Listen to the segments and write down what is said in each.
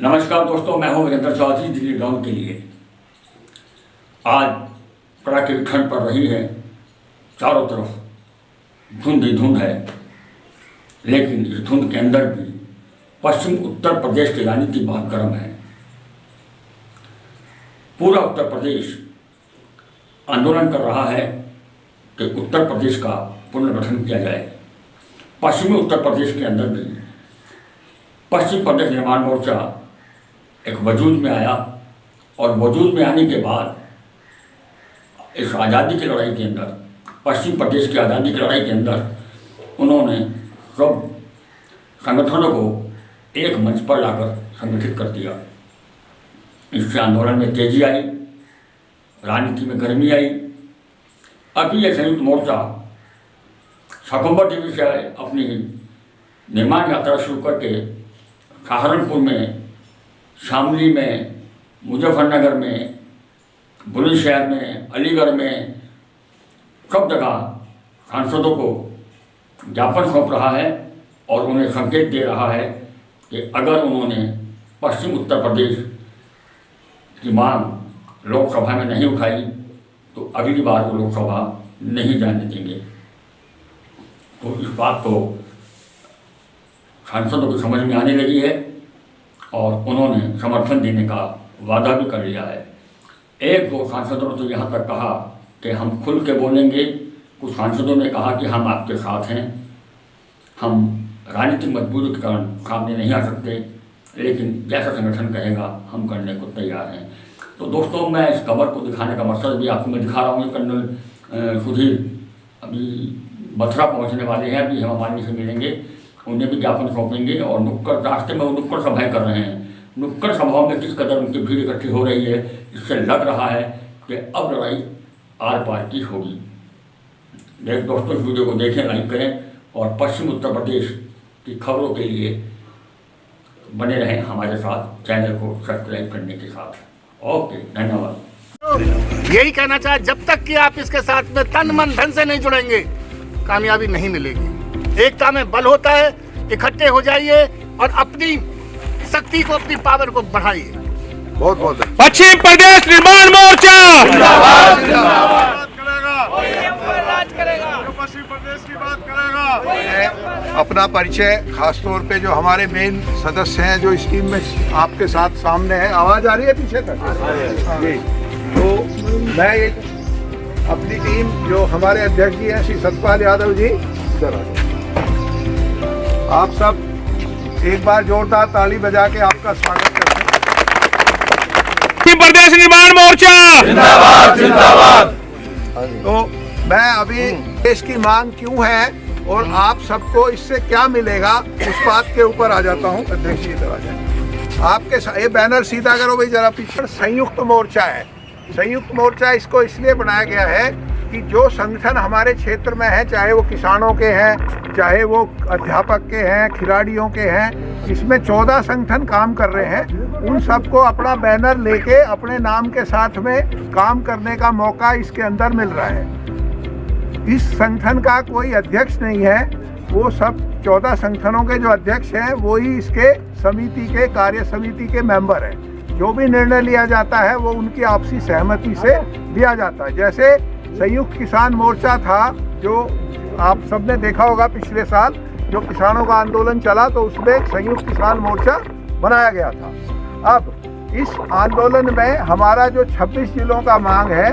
नमस्कार दोस्तों, मैं हूं वीरेंद्र चौधरी। दिल्ली डाउन के लिए आज कड़ाके की ठंड पड़ रही है, चारों तरफ धुंध ही धुंध है, लेकिन इस धुंध के अंदर भी पश्चिम उत्तर प्रदेश की राजनीति बहुत गर्म है। पूरा उत्तर प्रदेश आंदोलन कर रहा है कि उत्तर प्रदेश का पुनर्गठन किया जाए। पश्चिमी उत्तर प्रदेश के अंदर भी पश्चिम प्रदेश निर्माण मोर्चा एक वजूद में आया और वजूद में आने के बाद इस आज़ादी की लड़ाई के अंदर, पश्चिम प्रदेश की आज़ादी की लड़ाई के अंदर उन्होंने सब संगठनों को एक मंच पर लाकर संगठित कर दिया। इससे आंदोलन में तेजी आई, राजनीति में गर्मी आई। अभी ये संयुक्त मोर्चा शाकुंभा देवी से अपनी निर्माण यात्रा शुरू करके सहारनपुर में, शामली में, मुजफ्फरनगर में, बुलंदशहर में, अलीगढ़ में, सब जगह सांसदों को ज्ञापन सौंप रहा है और उन्हें संकेत दे रहा है कि अगर उन्होंने पश्चिम उत्तर प्रदेश की मांग लोकसभा में नहीं उठाई तो अगली बार वो लोकसभा नहीं जाने देंगे। तो इस बात को सांसदों को समझ में आने लगी है और उन्होंने समर्थन देने का वादा भी कर लिया है। एक दो सांसदों ने तो यहाँ तक कहा कि हम खुल के बोलेंगे। कुछ सांसदों ने कहा कि हम आपके साथ हैं, हम राजनीतिक मजबूरी के कारण सामने नहीं आ सकते, लेकिन जैसा संगठन कहेगा हम करने को तैयार हैं। तो दोस्तों, मैं इस खबर को दिखाने का मकसद भी आपको मैं दिखा रहा हूँ। कर्नल सुधीर अभी मथुरा पहुँचने वाले हैं, अभी हेमा मालिनी से मिलेंगे, उन्हें भी ज्ञापन सौंपेंगे और नुक्कड़ रास्ते में वो नुक्कड़ सभाएँ कर रहे हैं। नुक्कड़ सभाओं में किस कदर उनकी भीड़ इकट्ठी हो रही है, इससे लग रहा है कि अब लड़ाई आर पार की होगी। दोस्तों, इस वीडियो को देखें, लाइक करें और पश्चिम उत्तर प्रदेश की खबरों के लिए बने रहें हमारे साथ, चैनल को सब्सक्राइब करने के साथ। ओके, धन्यवाद। यही कहना चाहे, जब तक कि आप इसके साथ में तन मन धन से नहीं जुड़ेंगे, कामयाबी नहीं मिलेगी। एकता में बल होता है, इकट्ठे हो जाइए और अपनी शक्ति को, अपनी पावर को बढ़ाइए। बहुत बहुत पश्चिम प्रदेश निर्माण मोर्चा जिंदाबाद करेगा, पश्चिम प्रदेश की बात करेगा। अपना परिचय, खासतौर पे जो हमारे मेन सदस्य हैं जो इस टीम में आपके साथ सामने है, आवाज आ रही है पीछे तक जी। तो मैं अपनी टीम जो हमारे अध्यक्ष जी हैं श्री सतपाल यादव जी, आप सब एक बार जोरदार ताली बजा के आपका स्वागत करते हैं। पश्चिम प्रदेश निर्माण मोर्चा जिंदाबाद जिंदाबाद। तो मैं अभी देश की मांग क्यों है और आप सबको इससे क्या मिलेगा उस बात के ऊपर आ जाता हूँ। अध्यक्ष जी इधर आ जाए, आपके ये बैनर सीधा करो भाई जरा पीछे। संयुक्त मोर्चा है। संयुक्त मोर्चा इसको इसलिए बनाया गया है कि जो संगठन हमारे क्षेत्र में है, चाहे वो किसानों के हैं, चाहे वो अध्यापक के हैं, खिलाड़ियों के हैं, इसमें 14 संगठन काम कर रहे हैं। उन सबको अपना बैनर लेके अपने नाम के साथ में काम करने का मौका इसके अंदर मिल रहा है। इस संगठन का कोई अध्यक्ष नहीं है, वो सब 14 संगठनों के जो अध्यक्ष हैं वो ही इसके समिति के, कार्य समिति के मेंबर हैं। जो भी निर्णय लिया जाता है वो उनकी आपसी सहमति से लिया जाता है। जैसे संयुक्त किसान मोर्चा था, जो आप सबने देखा होगा पिछले साल जो किसानों का आंदोलन चला, तो उसमें संयुक्त किसान मोर्चा बनाया गया था। अब इस आंदोलन में हमारा जो 26 जिलों का मांग है,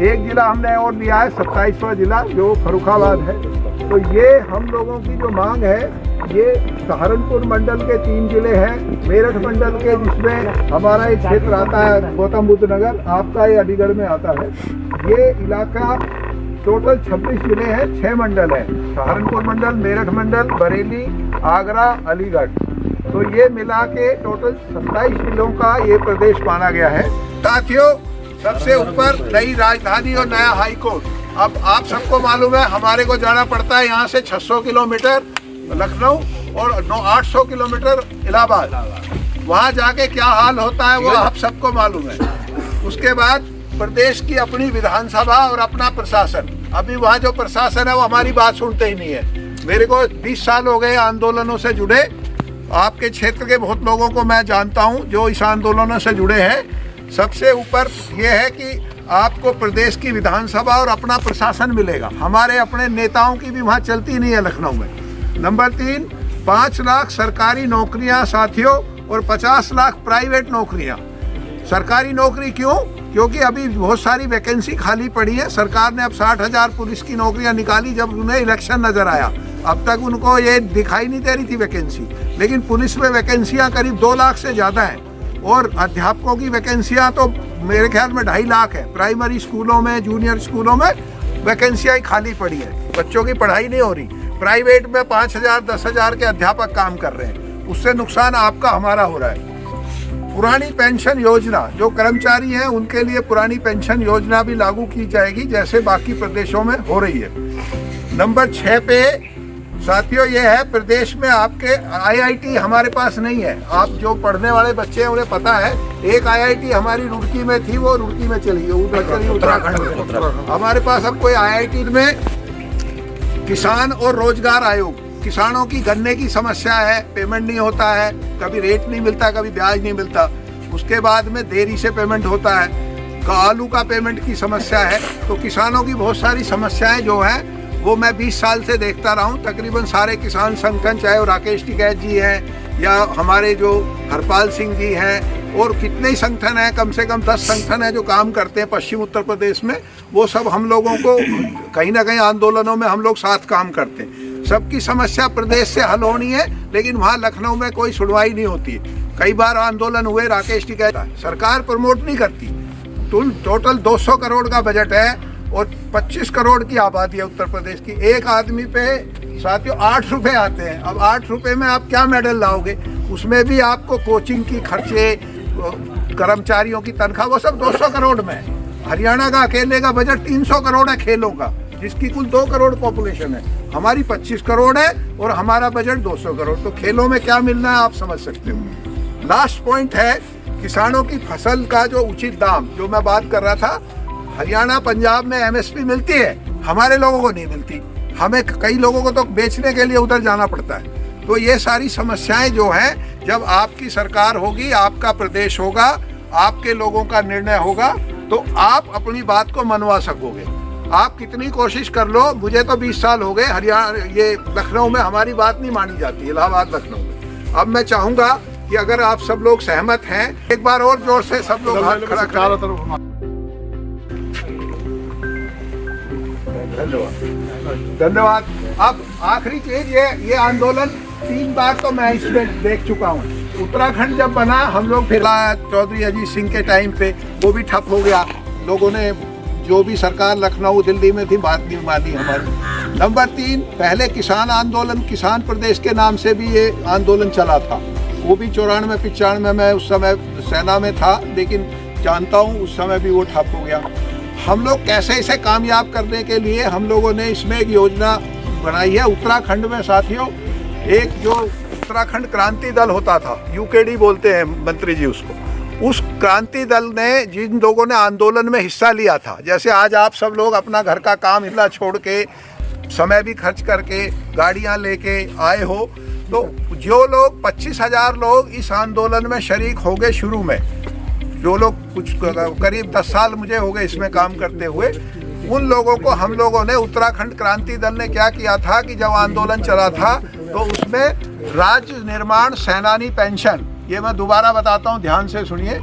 एक जिला हमने और दिया है 27वां जिला जो फर्रुखाबाद है। तो ये हम लोगों की जो मांग है, ये सहारनपुर मंडल के 3 जिले हैं, मेरठ मंडल के जिसमें हमारा एक क्षेत्र आता है गौतम बुद्ध नगर, आपका ये अलीगढ़ में आता है। ये इलाका टोटल 26 जिले हैं, 6 मंडल हैं, सहारनपुर मंडल, मेरठ मंडल, बरेली, आगरा, अलीगढ़। तो ये मिला के टोटल 27 जिलों का ये प्रदेश माना गया है। साथियों, सबसे ऊपर नई राजधानी और नया हाई कोर्ट। अब आप सबको मालूम है हमारे को जाना पड़ता है यहाँ से 600 किलोमीटर लखनऊ और 800 किलोमीटर इलाहाबाद। वहाँ जाके क्या हाल होता है वो आप सबको मालूम है। उसके बाद प्रदेश की अपनी विधानसभा और अपना प्रशासन। अभी वहाँ जो प्रशासन है वो हमारी बात सुनते ही नहीं है। मेरे को 20 साल हो गए आंदोलनों से जुड़े, आपके क्षेत्र के बहुत लोगों को मैं जानता हूं जो इस आंदोलनों से जुड़े हैं। सबसे ऊपर ये है कि आपको प्रदेश की विधानसभा और अपना प्रशासन मिलेगा। हमारे अपने नेताओं की भी वहाँ चलती नहीं है लखनऊ में। नंबर 3, 5 लाख सरकारी नौकरियां साथियों और 50 लाख प्राइवेट नौकरियां। सरकारी नौकरी क्यों? क्योंकि अभी बहुत सारी वैकेंसी खाली पड़ी है। सरकार ने अब 60,000 पुलिस की नौकरियां निकाली जब उन्हें इलेक्शन नजर आया। अब तक उनको ये दिखाई नहीं दे रही थी वैकेंसी, लेकिन पुलिस में वैकेंसियां करीब 2 लाख से ज़्यादा हैं और अध्यापकों की वैकेंसियां तो मेरे ख्याल में 2.5 लाख है। प्राइमरी स्कूलों में, जूनियर स्कूलों में वैकेंसियाँ ही खाली पड़ी है, बच्चों की पढ़ाई नहीं हो रही। प्राइवेट में 5,000 10,000 के अध्यापक काम कर रहे हैं, उससे नुकसान आपका हमारा हो रहा है। पुरानी पेंशन योजना, जो कर्मचारी हैं उनके लिए पुरानी पेंशन योजना भी लागू की जाएगी जैसे बाकी प्रदेशों में हो रही है। नंबर 6 पे साथियों ये है, प्रदेश में आपके IIT हमारे पास नहीं है। आप जो पढ़ने वाले बच्चे हैं उन्हें पता है, एक IIT हमारी रुड़की में थी, वो रुड़की में चली गई, उत्तराखंड में। हमारे पास अब कोई IIT में किसान और रोजगार आयोग, किसानों की गन्ने की समस्या है, पेमेंट नहीं होता है, कभी रेट नहीं मिलता, कभी ब्याज नहीं मिलता, उसके बाद में देरी से पेमेंट होता है, आलू का पेमेंट की समस्या है। तो किसानों की बहुत सारी समस्याएं जो हैं वो मैं 20 साल से देखता रहा हूँ। तकरीबन सारे किसान संगठन, चाहे वो राकेश टिकैत जी हैं या हमारे जो हरपाल सिंह जी हैं और कितने ही संगठन हैं, कम से कम 10 संगठन हैं जो काम करते हैं पश्चिम उत्तर प्रदेश में, वो सब हम लोगों को कहीं ना कहीं आंदोलनों में हम लोग साथ काम करते हैं। सबकी समस्या प्रदेश से हल होनी है, लेकिन वहाँ लखनऊ में कोई सुनवाई नहीं होती है। कई बार आंदोलन हुए, राकेश टिकैत, सरकार प्रमोट नहीं करती। टोटल 200 करोड़ का बजट है और 25 करोड़ की आबादी है उत्तर प्रदेश की। एक आदमी पे साथियों 8 रुपए आते हैं। अब 8 रुपए में आप क्या मेडल लाओगे? उसमें भी आपको कोचिंग की खर्चे, कर्मचारियों की तनख्वाह, वो सब 200 करोड़ में है। हरियाणा का अकेले का बजट 300 करोड़ है खेलों का, जिसकी कुल 2 करोड़ पॉपुलेशन है। हमारी 25 करोड़ है और हमारा बजट 200 करोड़। तो खेलों में क्या मिलना है आप समझ सकते हो। लास्ट पॉइंट है किसानों की फसल का जो उचित दाम, जो मैं बात कर रहा था। हरियाणा पंजाब में MSP मिलती है, हमारे लोगों को नहीं मिलती। हमें कई लोगों को तो बेचने के लिए उधर जाना पड़ता है। तो ये सारी समस्याएं जो हैं, जब आपकी सरकार होगी, आपका प्रदेश होगा, आपके लोगों का निर्णय होगा, तो आप अपनी बात को मनवा सकोगे। आप कितनी कोशिश कर लो, मुझे तो 20 साल हो गए हरियाणा, ये लखनऊ में हमारी बात नहीं मानी जाती, इलाहाबाद लखनऊ में। अब मैं चाहूँगा कि अगर आप सब लोग सहमत हैं, एक बार और जोर से सब लोग हाथ खड़ा करें। धन्यवाद। अब आखिरी चीज, ये आंदोलन 3 बार तो मैं इसमें देख चुका हूँ। उत्तराखंड जब बना, हम लोग फिर चौधरी अजीत सिंह के टाइम पे वो भी ठप हो गया। लोगों ने, जो भी सरकार लखनऊ दिल्ली में थी, बात नहीं मानी हमारी। नंबर 3, पहले किसान आंदोलन, किसान प्रदेश के नाम से भी ये आंदोलन चला था। वो भी 94-95 में उस समय सेना में था, लेकिन जानता हूँ उस समय भी वो ठप हो गया। हम लोग कैसे इसे कामयाब करने के लिए हम लोगों ने इसमें एक योजना बनाई है। उत्तराखंड में साथियों, एक जो उत्तराखंड क्रांति दल होता था, UKD बोलते हैं मंत्री जी उसको, उस क्रांति दल ने जिन लोगों ने आंदोलन में हिस्सा लिया था, जैसे आज आप सब लोग अपना घर का काम हिला छोड़ के, समय भी खर्च करके, गाड़ियां लेके आए हो, तो जो लोग 25,000 लोग इस आंदोलन में शरीक हो गए शुरू में, जो लोग कुछ करीब 10 साल मुझे हो गए इसमें काम करते हुए, उन लोगों को हम लोगों ने, उत्तराखंड क्रांति दल ने क्या किया था कि जब आंदोलन चला था तो उसमें राज्य निर्माण सेनानी पेंशन, ये मैं दोबारा बताता हूँ, ध्यान से सुनिए,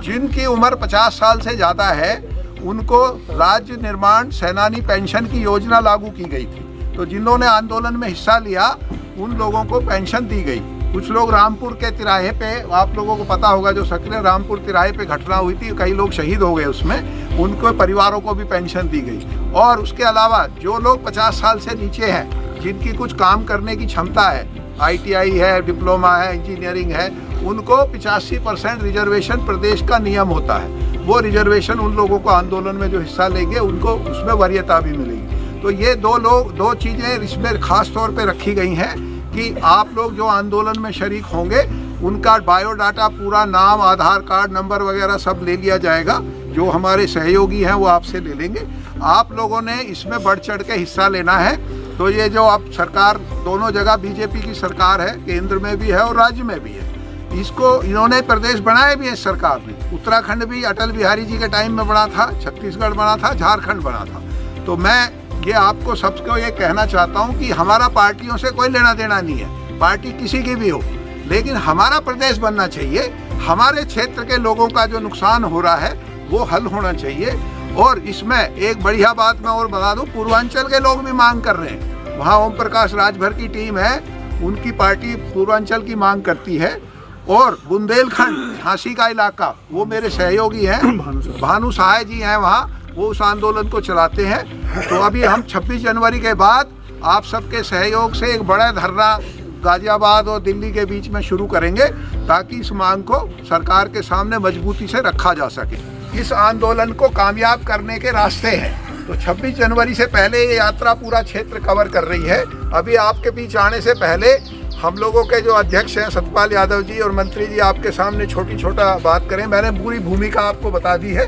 जिनकी उम्र 50 साल से ज़्यादा है उनको राज्य निर्माण सेनानी पेंशन की योजना लागू की गई थी। तो जिन्होंने आंदोलन में हिस्सा लिया उन लोगों को पेंशन दी गई। कुछ लोग रामपुर के तिराहे पे, आप लोगों को पता होगा, जो सक्रिय रामपुर तिराहे पे घटना हुई थी, कई लोग शहीद हो गए उसमें, उनको परिवारों को भी पेंशन दी गई। और उसके अलावा जो लोग 50 साल से नीचे हैं, जिनकी कुछ काम करने की क्षमता है, ITI है, डिप्लोमा है, इंजीनियरिंग है, उनको 85% रिजर्वेशन प्रदेश का नियम होता है। वो रिजर्वेशन उन लोगों को आंदोलन में जो हिस्सा लेंगे उनको उसमें वरीयता भी मिलेगी। तो ये दो चीज़ें इसमें खास तौर पे रखी गई हैं कि आप लोग जो आंदोलन में शरीक होंगे उनका बायोडाटा, पूरा नाम, आधार कार्ड नंबर वगैरह सब ले लिया जाएगा। जो हमारे सहयोगी हैं वो आपसे ले लेंगे। आप लोगों ने इसमें बढ़ चढ़ के हिस्सा लेना है। तो ये जो अब सरकार दोनों जगह बीजेपी की सरकार है, केंद्र में भी है और राज्य में भी है, इसको इन्होंने प्रदेश बनाए भी है सरकार ने। उत्तराखंड भी अटल बिहारी जी के टाइम में बना था, छत्तीसगढ़ बना था, झारखंड बना था। तो मैं ये आपको सबको ये कहना चाहता हूँ कि हमारा पार्टियों से कोई लेना देना नहीं है, पार्टी किसी की भी हो, लेकिन हमारा प्रदेश बनना चाहिए। हमारे क्षेत्र के लोगों का जो नुकसान हो रहा है वो हल होना चाहिए। और इसमें एक बढ़िया बात मैं और बता दूं, पूर्वांचल के लोग भी मांग कर रहे हैं। वहाँ ओम प्रकाश राजभर की टीम है, उनकी पार्टी पूर्वांचल की मांग करती है। और बुंदेलखंड झांसी का इलाका, वो मेरे सहयोगी हैं, भानु सहाय जी हैं वहाँ, वो उस आंदोलन को चलाते हैं। तो अभी हम 26 जनवरी के बाद आप सबके सहयोग से एक बड़ा धरना गाजियाबाद और दिल्ली के बीच में शुरू करेंगे, ताकि इस मांग को सरकार के सामने मजबूती से रखा जा सके। इस आंदोलन को कामयाब करने के रास्ते हैं। तो 26 जनवरी से पहले ये यात्रा पूरा क्षेत्र कवर कर रही है। अभी आपके बीच आने से पहले हम लोगों के जो अध्यक्ष हैं सतपाल यादव जी और मंत्री जी आपके सामने छोटा बात करें, मैंने पूरी भूमिका आपको बता दी है।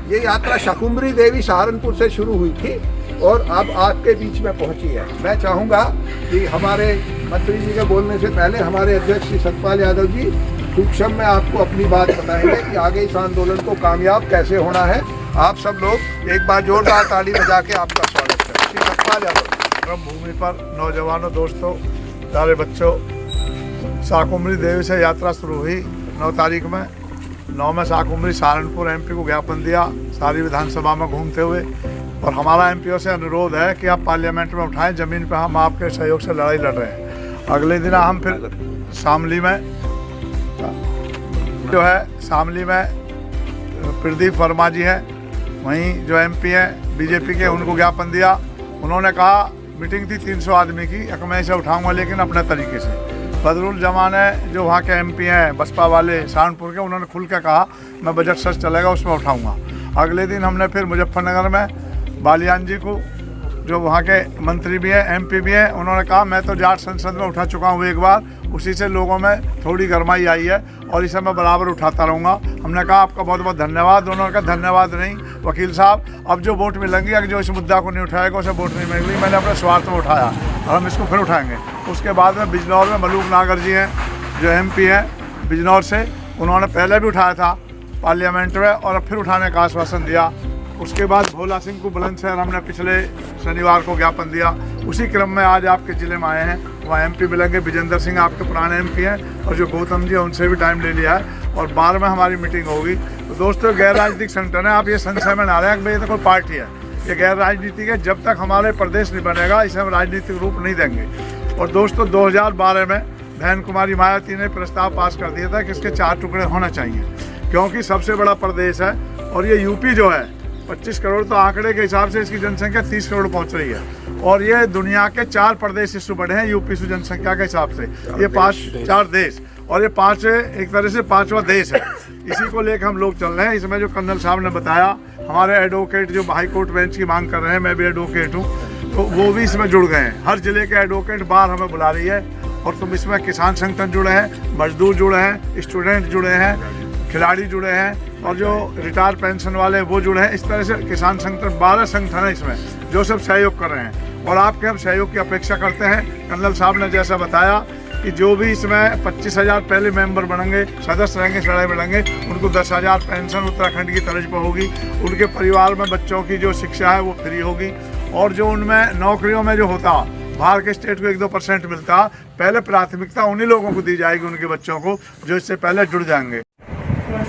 ये यात्रा शाकुंभरी देवी सहारनपुर से शुरू हुई थी और अब आपके बीच में पहुंची है। मैं चाहूँगा कि हमारे मंत्री जी के बोलने से पहले हमारे अध्यक्ष श्री सतपाल यादव जी सूक्ष्म में आपको अपनी बात बताएंगे कि आगे इस आंदोलन को कामयाब कैसे होना है। आप सब लोग एक बार जोरदार ताली बजा के आपका स्वागत करें। श्री सतपाल यादव। गर्म भूमि पर नौजवानों, दोस्तों, प्यारे बच्चों, शाकुंभरी देवी से यात्रा शुरू हुई 9 तारीख में। 9 में शाकुंभरी सहारनपुर MP को ज्ञापन दिया सारी विधानसभा में घूमते हुए। और हमारा MPओ से अनुरोध है कि आप पार्लियामेंट में उठाएं, ज़मीन पर हम आपके सहयोग से लड़ाई लड़ रहे हैं। अगले दिन हम फिर शामली में जो है, शामली में प्रदीप वर्मा जी हैं, वहीं जो MP हैं बीजेपी के, उनको ज्ञापन दिया। उन्होंने कहा, मीटिंग थी 300 आदमी की, मैं इसे उठाऊंगा लेकिन अपने तरीके से। बदरुल जमान है जो वहाँ के MP हैं बसपा वाले सहारनपुर के, उन्होंने खुल के कहा मैं बजट सच चलेगा उसमें उठाऊंगा। अगले दिन हमने फिर मुजफ्फरनगर में बालियान जी को, जो वहाँ के मंत्री भी हैं MP भी हैं, उन्होंने कहा मैं तो जाट संसद में उठा चुका हूँ एक बार, उसी से लोगों में थोड़ी गरमाई आई है और इसे मैं बराबर उठाता रहूँगा। हमने कहा आपका बहुत बहुत धन्यवाद। उन्होंने कहा धन्यवाद नहीं वकील साहब, अब जो वोट मिलेंगी, अगर जो इस मुद्दा को नहीं उठाएगा उसे वोट नहीं मिलेगी। मैंने अपने स्वार्थ में उठाया और हम इसको फिर उठाएंगे। उसके बाद में बिजनौर में मलूक नागर जी हैं जो MP हैं बिजनौर से, उन्होंने पहले भी उठाया था पार्लियामेंट में और अब फिर उठाने का आश्वासन दिया। उसके बाद भोला सिंह को बुलंदशहर हमने पिछले शनिवार को ज्ञापन दिया। उसी क्रम में आज आपके ज़िले में आए हैं, वहाँ MP मिलेंगे। विजेंद्र सिंह आपके पुराने MP हैं और जो गौतम जी हैं उनसे भी टाइम ले लिया है और 12 में हमारी मीटिंग होगी। तो दोस्तों, गैर राजनीतिक संगठन है, आप ये संशय में ना रहे कि भाई ये तो कोई पार्टी है। ये गैर राजनीतिक है। जब तक हमारे प्रदेश नहीं बनेगा इसे हम राजनीतिक रूप नहीं देंगे। और दोस्तों, 2012 में बहन कुमारी मायावती ने प्रस्ताव पास कर दिया था कि इसके 4 टुकड़े होना चाहिए, क्योंकि सबसे बड़ा प्रदेश है। और ये यूपी जो है 25 करोड़, तो आंकड़े के हिसाब से इसकी जनसंख्या 30 करोड़ पहुंच रही है। और ये दुनिया के 4 प्रदेश इससे बड़े हैं यूपी से जनसंख्या के हिसाब से। ये 4 देश, और ये 5 एक तरह से 5वां देश है। इसी को लेकर हम लोग चल रहे हैं। इसमें जो कर्नल साहब ने बताया, हमारे एडवोकेट जो हाई कोर्ट बेंच की मांग कर रहे हैं, मैं भी एडवोकेट हूँ, तो वो भी इसमें जुड़ गए हैं। हर जिले के एडवोकेट बार हमें बुला रही है। और तुम इसमें किसान संगठन जुड़े हैं, मजदूर जुड़े हैं, स्टूडेंट जुड़े हैं, खिलाड़ी जुड़े हैं और जो रिटायर पेंशन वाले वो जुड़े हैं। इस तरह से किसान संगठन 12 संगठन है इसमें जो सब सहयोग कर रहे हैं और आपके हम सहयोग की अपेक्षा करते हैं। कर्नल साहब ने जैसा बताया कि जो भी इसमें 25,000 पहले मेंबर बनेंगे, सदस्य रहेंगे, सड़े मिलेंगे, उनको 10,000 पेंशन उत्तराखंड की तर्ज पर होगी। उनके परिवार में बच्चों की जो शिक्षा है वो फ्री होगी। और जो उनमें नौकरियों में जो होता, बाहर के स्टेट को 1-2% मिलता, पहले प्राथमिकता उन्हीं लोगों को दी जाएगी, उनके बच्चों को, जो इससे पहले जुड़ जाएंगे।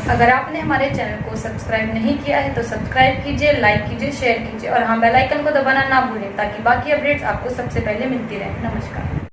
अगर आपने हमारे चैनल को सब्सक्राइब नहीं किया है तो सब्सक्राइब कीजिए, लाइक कीजिए, शेयर कीजिए और हाँ, बेल आइकन को दबाना ना भूलें ताकि बाकी अपडेट्स आपको सबसे पहले मिलती रहे। नमस्कार।